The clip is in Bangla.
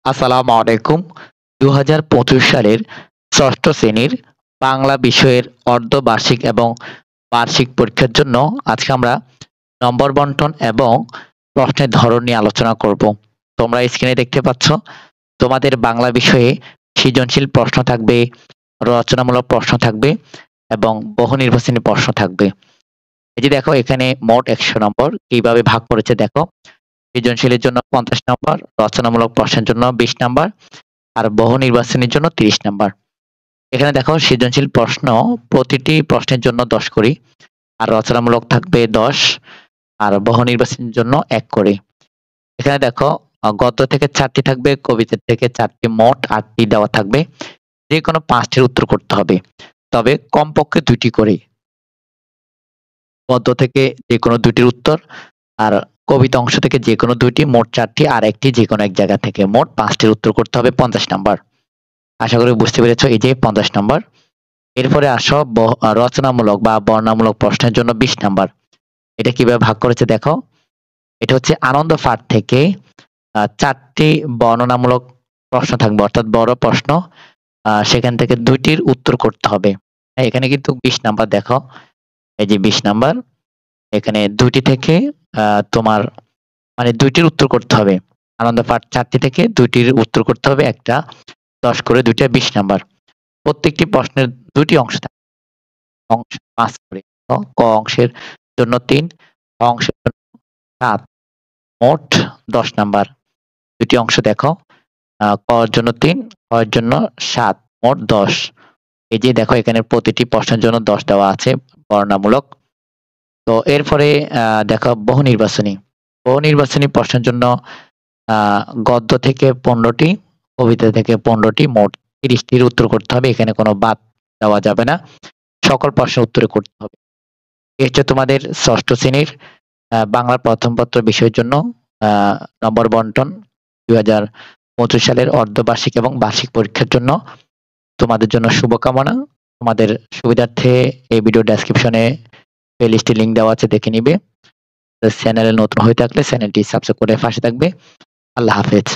আসসালামু আলাইকুম। ২০২৫ সালের ৬ষ্ঠ শ্রেণীর বাংলা বিষয়ের অর্ধবার্ষিক এবং বার্ষিক পরীক্ষার জন্য আজকে আমরা নম্বর বন্টন এবং প্রশ্নের ধরন নিয়ে আলোচনা করব। তোমরা স্ক্রিনে দেখতে পাচ্ছ, তোমাদের বাংলা বিষয়ে সৃজনশীল প্রশ্ন থাকবে, রচনামূলক প্রশ্ন থাকবে এবং বহু নির্বাচনী প্রশ্ন থাকবে। এই যে দেখো, এখানে মোট ১০০ নম্বর কিভাবে ভাগ করেছে দেখো। সৃজনশীলের জন্য ৫০ নম্বর, রচনামূলক প্রশ্নের জন্য ২০ নম্বর আর বহু নির্বাচনের জন্য ৩০ নাম্বার। এখানে দেখো, সৃজনশীল প্রশ্ন প্রতিটি প্রশ্নের জন্য ১০ করে, আর রচনামূলক থাকবে ১০, আর বহু নির্বাচনের জন্য ১ করে। এখানে দেখো, গদ্য থেকে ৪টি থাকবে, কবিতা থেকে ৪টি, মোট ৮টি দেওয়া থাকবে। যেকোনো ৫টির উত্তর করতে হবে, তবে কমপক্ষে ২টি করে। গদ্য থেকে যেকোনো ২টির উত্তর, আর কবিতা অংশ থেকে যেকোনো ২টি, মোট ৪টি, আর একটি যেকোনো এক জায়গা থেকে। মোট ৫টির উত্তর করতে হবে, ৫০ নাম্বার। আশা করি বুঝতে পেরেছো। এই যে ৫০ নাম্বার। এরপরে আসো রচনামূলক বা বর্ণনামূলক প্রশ্নের জন্য ২০ নাম্বার। এটা কিভাবে ভাগ করেছে দেখো। এটা হচ্ছে আনন্দ পাঠ থেকে ৪টি বর্ণনামূলক প্রশ্ন থাকবে, অর্থাৎ বড় প্রশ্ন। সেখান থেকে ২টির উত্তর করতে হবে। এখানে কিন্তু ২০ নাম্বার দেখো। এই যে ২০ নাম্বার। এখানে ২টি থেকে তোমার মানে ২টির উত্তর করতে হবে। আনন্দ পাঠ ৪টি থেকে ২টির উত্তর করতে হবে। একটা ১০ করে, ২টা ২০ নাম্বার। প্রত্যেকটি প্রশ্নের ২টি অংশ থাকে। অংশ ৫ করে। ক অংশের জন্য ৩, খ অংশের জন্য ৭, মোট ১০ নাম্বার। ২টি অংশ দেখো। ক এর জন্য ৩, খ এর জন্য ৭, মোট ১০। এই যে দেখো, এখানে প্রতিটি প্রশ্নের জন্য ১০ দেওয়া আছে বর্ণনামূলক। তো এরপরে দেখো বহু নির্বাচনী। বহু নির্বাচনী প্রশ্নের জন্য গদ্য থেকে ১৫টি, কবিতা থেকে ১৫টি, মোট ৩০টির উত্তর করতে হবে। এখানে কোনো বাদ দেওয়া যাবে না। সকল প্রশ্নের উত্তর করতে হবে। এই হচ্ছে তোমাদের ৬ষ্ঠ শ্রেণীর বাংলা প্রথম পত্র বিষয়ের জন্য নম্বর বন্টন ২০২৫ সালের অর্ধবার্ষিক এবং বার্ষিক পরীক্ষার জন্য। তোমাদের জন্য শুভকামনা। তোমাদের সুবিধার্থে এই ভিডিও ডেসক্রিপশনে প্লেলিস্টের লিংক দেওয়া আছে, দেখে নিবে। চ্যানেলে নতুন হয়ে থাকলে চ্যানেলটি সাবস্ক্রাইব করে পাশে থাকবে। আল্লাহ হাফেজ।